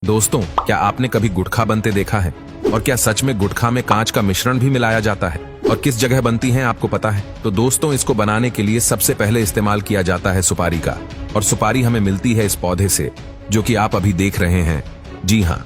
दोस्तों, क्या आपने कभी गुटखा बनते देखा है? और क्या सच में गुटखा में कांच का मिश्रण भी मिलाया जाता है? और किस जगह बनती है आपको पता है? तो दोस्तों, इसको बनाने के लिए सबसे पहले इस्तेमाल किया जाता है सुपारी का। और सुपारी हमें मिलती है इस पौधे से, जो कि आप अभी देख रहे हैं। जी हाँ,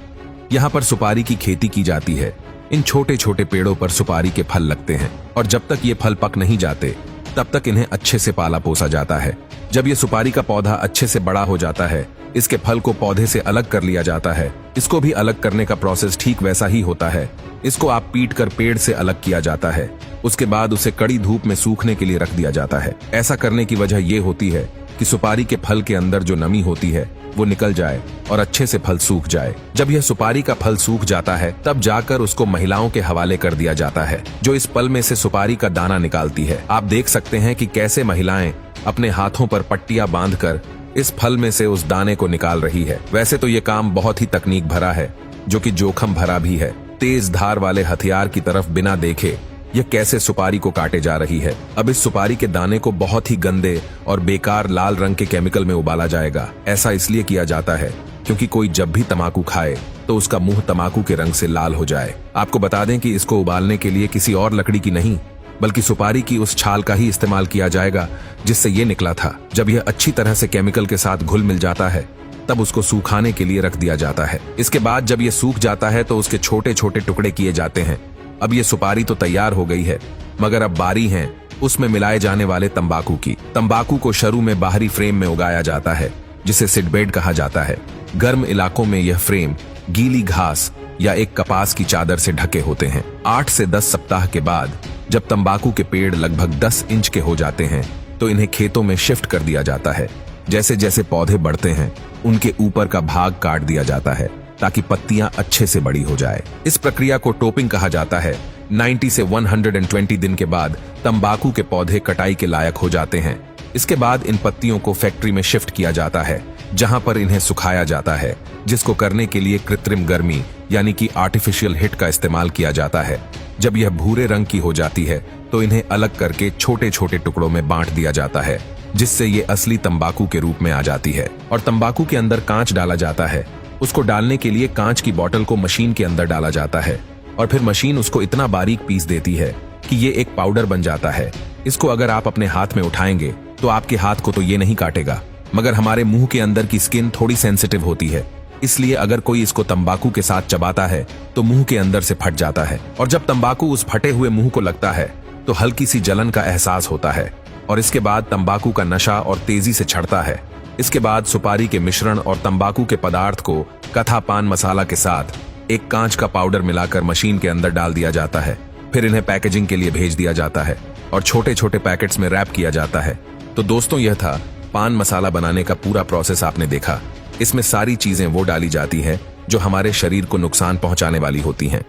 यहाँ पर सुपारी की खेती की जाती है। इन छोटे छोटे पेड़ों पर सुपारी के फल लगते हैं और जब तक ये फल पक नहीं जाते तब तक इन्हें अच्छे से पाला पोसा जाता है। जब ये सुपारी का पौधा अच्छे से बड़ा हो जाता है, इसके फल को पौधे से अलग कर लिया जाता है। इसको भी अलग करने का प्रोसेस ठीक वैसा ही होता है। इसको आप पीट कर पेड़ से अलग किया जाता है। उसके बाद उसे कड़ी धूप में सूखने के लिए रख दिया जाता है। ऐसा करने की वजह ये होती है कि सुपारी के फल के अंदर जो नमी होती है वो निकल जाए और अच्छे से फल सूख जाए। जब यह सुपारी का फल सूख जाता है तब जाकर उसको महिलाओं के हवाले कर दिया जाता है, जो इस फल में से सुपारी का दाना निकालती है। आप देख सकते हैं कि कैसे महिलाएं अपने हाथों पर पट्टियां बांधकर इस फल में से उस दाने को निकाल रही है। वैसे तो ये काम बहुत ही तकनीक भरा है, जो कि जोखिम भरा भी है। तेज धार वाले हथियार की तरफ बिना देखे यह कैसे सुपारी को काटे जा रही है। अब इस सुपारी के दाने को बहुत ही गंदे और बेकार लाल रंग के केमिकल में उबाला जाएगा। ऐसा इसलिए किया जाता है क्योंकि कोई जब भी तम्बाकू खाए तो उसका मुंह तम्बाकू के रंग से लाल हो जाए। आपको बता दें कि इसको उबालने के लिए किसी और लकड़ी की नहीं बल्कि सुपारी की उस छाल का ही इस्तेमाल किया जाएगा जिससे ये निकला था। जब यह अच्छी तरह से केमिकल के साथ घुल मिल जाता है तब उसको सुखाने के लिए रख दिया जाता है। इसके बाद जब ये सूख जाता है तो उसके छोटे छोटे टुकड़े किए जाते हैं। अब ये सुपारी तो तैयार हो गई है, मगर अब बारी है उसमें मिलाए जाने वाले तंबाकू की। तंबाकू को शुरू में बाहरी फ्रेम में उगाया जाता है, जिसे सीडबेड कहा जाता है। गर्म इलाकों में यह फ्रेम गीली घास या एक कपास की चादर से ढके होते हैं। 8 से 10 सप्ताह के बाद जब तंबाकू के पेड़ लगभग 10 इंच के हो जाते हैं तो इन्हें खेतों में शिफ्ट कर दिया जाता है। जैसे जैसे पौधे बढ़ते हैं उनके ऊपर का भाग काट दिया जाता है ताकि पत्तियां अच्छे से बड़ी हो जाए। इस प्रक्रिया को टोपिंग कहा जाता है। 90 से 120 दिन के बाद तंबाकू के पौधे कटाई के लायक हो जाते हैं। इसके बाद इन पत्तियों को फैक्ट्री में शिफ्ट किया जाता है, जहां पर इन्हें सुखाया जाता है, जिसको करने के लिए कृत्रिम गर्मी यानी कि आर्टिफिशियल हीट का इस्तेमाल किया जाता है। जब यह भूरे रंग की हो जाती है तो इन्हें अलग करके छोटे छोटे टुकड़ों में बांट दिया जाता है, जिससे ये असली तंबाकू के रूप में आ जाती है। और तंबाकू के अंदर कांच डाला जाता है। उसको डालने के लिए कांच की बोतल को मशीन के अंदर डाला जाता है और फिर मशीन उसको इतना बारीक पीस देती है कि ये एक पाउडर बन जाता है। इसको अगर आप अपने हाथ में उठाएंगे तो आपके हाथ को तो ये नहीं काटेगा, मगर हमारे मुंह के अंदर की स्किन थोड़ी सेंसिटिव होती है, इसलिए अगर कोई इसको तंबाकू के साथ चबाता है तो मुंह के अंदर से फट जाता है। और जब तंबाकू उस फटे हुए मुंह को लगता है तो हल्की सी जलन का एहसास होता है और इसके बाद तंबाकू का नशा और तेजी से चढ़ता है। इसके बाद सुपारी के मिश्रण और तंबाकू के पदार्थ को कथा पान मसाला के साथ एक कांच का पाउडर मिलाकर मशीन के अंदर डाल दिया जाता है। फिर इन्हें पैकेजिंग के लिए भेज दिया जाता है और छोटे छोटे पैकेट्स में रैप किया जाता है। तो दोस्तों, यह था पान मसाला बनाने का पूरा प्रोसेस। आपने देखा, इसमें सारी चीजें वो डाली जाती हैं जो हमारे शरीर को नुकसान पहुंचाने वाली होती हैं।